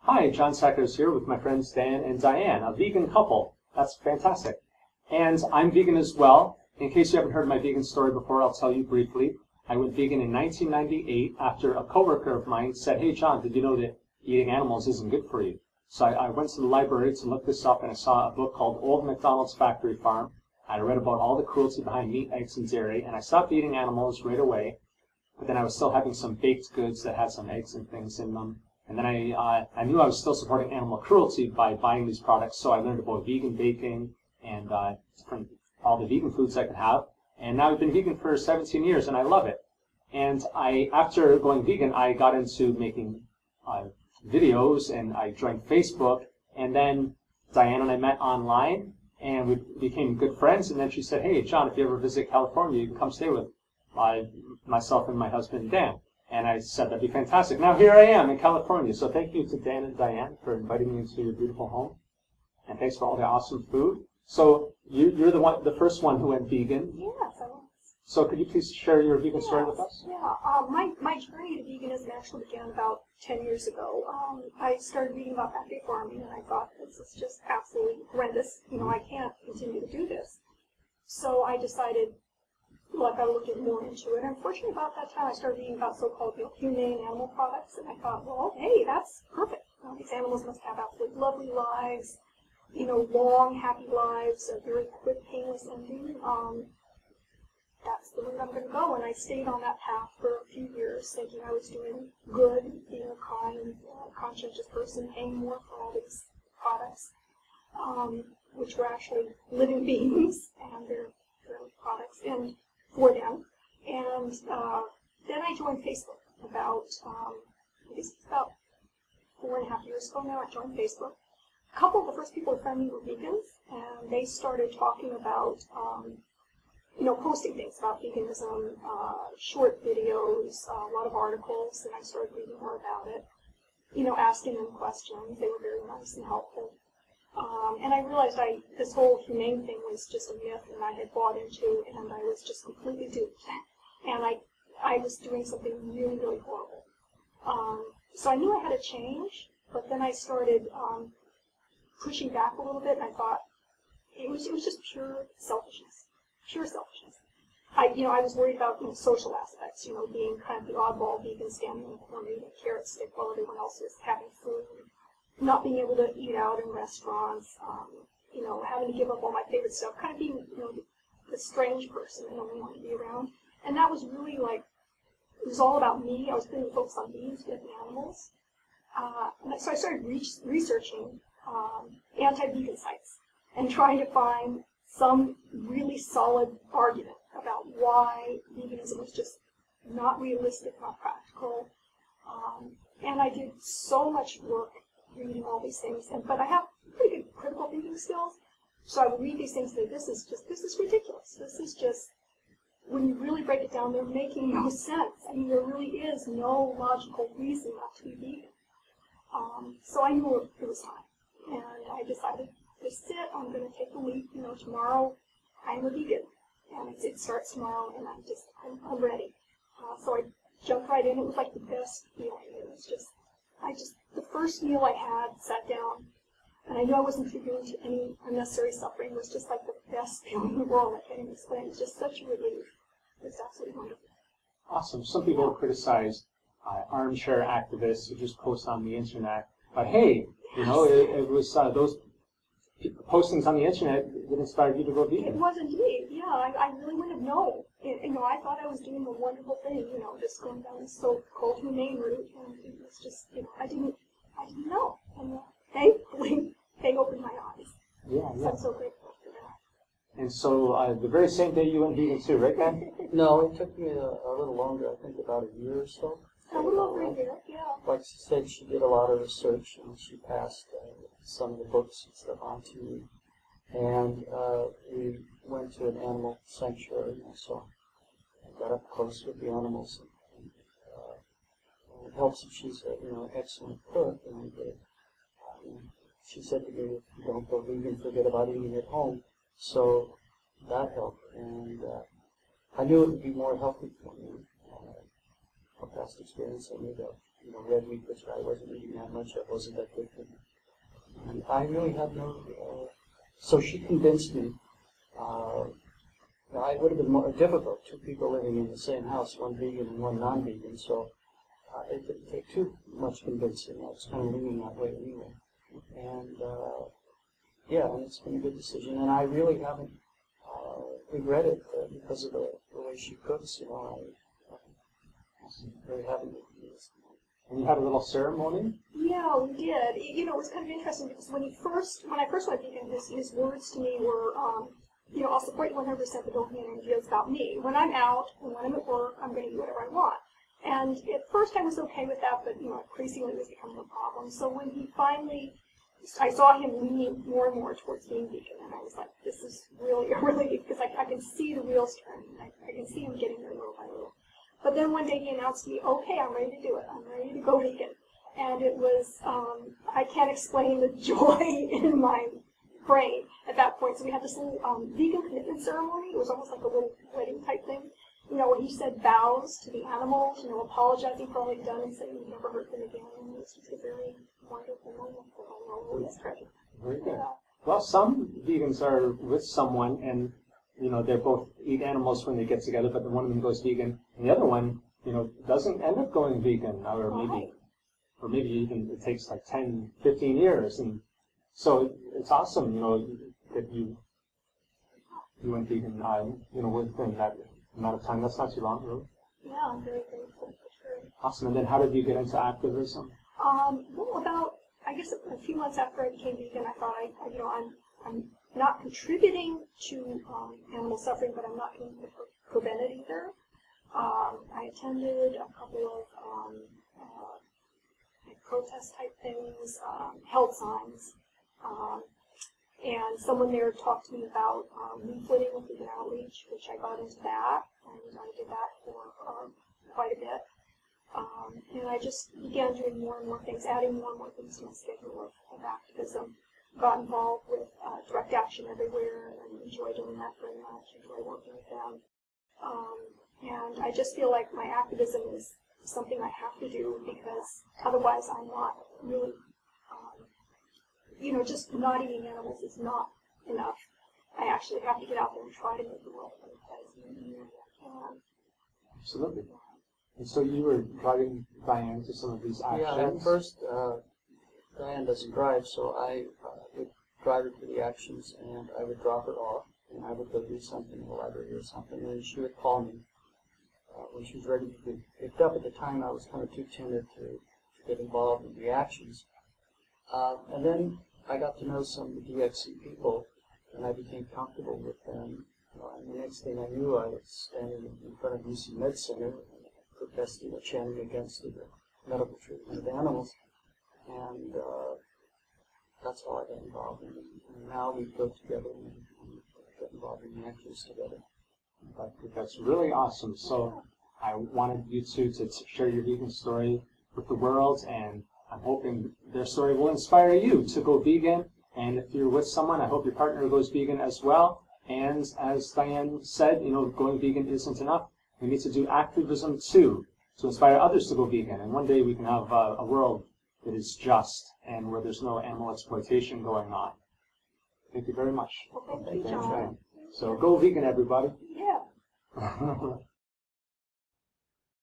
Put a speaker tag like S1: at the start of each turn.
S1: Hi, John Sackers here with my friends Dan and Diane, a vegan couple. That's fantastic. And I'm vegan as well. In case you haven't heard my vegan story before, I'll tell you briefly. I went vegan in 1998 after a coworker of mine said, "Hey John, did you know that eating animals isn't good for you?" So I went to the library to look this up, and I saw a book called Old MacDonald's Factory Farm. I read about all the cruelty behind meat, eggs, and dairy, and I stopped eating animals right away. But then I was still having some baked goods that had some eggs and things in them. And then I knew I was still supporting animal cruelty by buying these products, so I learned about vegan baking and all the vegan foods I could have. And now I've been vegan for 17 years, and I love it. And after going vegan, I got into making videos, and I joined Facebook. And then Diane and I met online, and we became good friends. And then she said, "Hey, John, if you ever visit California, you can come stay with myself and my husband, Dan." And I said, "That'd be fantastic." Now here I am in California. So thank you to Dan and Diane for inviting me into your beautiful home. And thanks for all the awesome food. So you're the first one who went vegan.
S2: Yes, I was.
S1: So could you please share your vegan story with us?
S2: Yeah, my journey to veganism actually began about 10 years ago. I started reading about factory farming, and I thought, this is just absolutely horrendous. You know, I can't continue to do this. So I decided, well, I've got to look more into it. Unfortunately, about that time, I started reading about so-called humane animal products, and I thought, well, hey, that's perfect. These animals must have absolutely lovely lives, long, happy lives, a very quick, painless ending. That's the route I'm going to go. And I stayed on that path for a few years, thinking I was doing good, being a kind, conscientious person, paying more for all these products, which were actually living beings, and they're products and for them. And then I joined Facebook about, I guess it's about 4.5 years ago now. I joined Facebook. A couple of the first people who found me were vegans, and they started talking about posting things about veganism, short videos, a lot of articles, and I started reading more about it, asking them questions. They were very nice and helpful. And I realized this whole humane thing was just a myth, and I had bought into, and I was just completely duped. And I was doing something really, really horrible. So I knew I had to change, but then I started pushing back a little bit, and I thought it was just pure selfishness. Pure selfishness. I was worried about social aspects, being kind of the oddball vegan standing in the corner eating a carrot stick while everyone else was having food, not being able to eat out in restaurants, having to give up all my favorite stuff, kind of being the strange person I don't want to be around. And that was really it was all about me. I was really focused on beings with animals. So I started researching anti-vegan sites and trying to find some really solid argument about why veganism was just not realistic, not practical. And I did so much work reading all these things, but I have pretty good critical thinking skills, so I would read these things and say, this is ridiculous. This is just, when you really break it down, they're making no sense. I mean, there really is no logical reason not to be vegan. So I knew it was time, and I decided, this is it, I'm going to take the leap. Tomorrow I'm a vegan, and it starts tomorrow, and I'm ready. So I jumped right in. It was like the best feeling. It was just, the first meal I had, sat down, and I knew I wasn't contributing to any unnecessary suffering. It was just like the best feeling in the world. I can't even explain. It was just such a relief. It was absolutely wonderful.
S1: Awesome. Some people criticize armchair activists who just post on the internet, but hey, it was those postings on the internet that inspired you to go vegan.
S2: It was indeed, yeah. I really wouldn't have known. I thought I was doing a wonderful thing, just going down this so-called humane route, and it was just, I didn't know. And thankfully, they opened my eyes.
S1: Yeah.
S2: So I'm so grateful for that.
S1: And so the very same day you went vegan too, right, Dan?
S3: No, it took me a little longer, I think about a year or so.
S2: A little over a year, yeah.
S3: Like she said, she did a lot of research, and she passed some of the books and stuff on to me. And we went to an animal sanctuary, so I got up close with the animals. And it helps if she's an excellent cook. And she said to me, if you don't go vegan, forget about eating at home. So that helped. And I knew it would be more healthy for me. From past experience, I knew that red meat, which I wasn't eating that much. That wasn't that good for me. And I really had no. So she convinced me. It would have been more difficult. Two people living in the same house, one vegan and one non-vegan. So it didn't take too much convincing. I was kind of leaning that way anyway. And and it's been a good decision. And I really haven't regretted it because of the way she cooks. I really haven't.
S1: And you had a little ceremony?
S2: Yeah, we did. It was kind of interesting because when I first went vegan, his words to me were, I'll support you 100%, but don't have any ideas about me. When I'm out and when I'm at work, I'm going to do whatever I want. And at first I was okay with that, but, increasingly it was becoming a problem. So when he finally, I saw him leaning more and more towards being vegan, and I was like, this is really a relief, because I can see the wheels turning. I can see him getting there little by little. But then one day he announced to me, okay, I'm ready to do it. I'm ready to go vegan. And it was, I can't explain the joy in my brain at that point. So we had this little vegan commitment ceremony. It was almost like a little wedding type thing. Where he said vows to the animals, apologizing for all he'd done and saying he'd never hurt them again. And it was just a very wonderful moment for all this treasure.
S1: Very good. Well, some vegans are with someone and they both eat animals when they get together, but then one of them goes vegan, and the other one, doesn't end up going vegan, or maybe even it takes like 10, 15 years, and so it's awesome, that you went vegan, within that amount of time. That's not too long, really.
S2: Yeah, I'm very grateful for sure.
S1: Awesome. And then how did you get into activism?
S2: About, I guess, a few months after I became vegan, I thought I'm not contributing to animal suffering, but I'm not going to prevent it either. I attended a couple of protest type things, held signs, and someone there talked to me about leafleting with vegan outreach, which I got into that, and I did that for quite a bit. And I just began doing more and more things, adding more and more things to my schedule of activism. Got involved with Direct Action Everywhere and enjoy doing that very much, enjoy working with them. And I just feel like my activism is something I have to do because otherwise I'm not really, just not eating animals is not enough. I actually have to get out there and try to make the world a better place and I can.
S1: Absolutely. And so you were driving Diane to some of these actions?
S3: Yeah, at first, Diane doesn't drive, so I would drive her to the actions, and I would drop her off, and I would go do something in the library or something, and then she would call me when she was ready to be picked up. At the time, I was kind of too timid to get involved in the actions. And then I got to know some of the DXC people, and I became comfortable with them. And the next thing I knew, I was standing in front of UC Med Center, protesting or chanting against the medical treatment of animals. And that's how I got involved in it. And now we go together and get involved in the actions together.
S1: I think that's really awesome. So I wanted you two to share your vegan story with the world, and I'm hoping their story will inspire you to go vegan. And if you're with someone, I hope your partner goes vegan as well. And as Diane said, going vegan isn't enough. We need to do activism too, to inspire others to go vegan. And one day we can have a world that is just and where there's no animal exploitation going on. Thank you very much.
S2: Well, thank you, John.
S1: So go vegan, everybody.
S2: Yeah.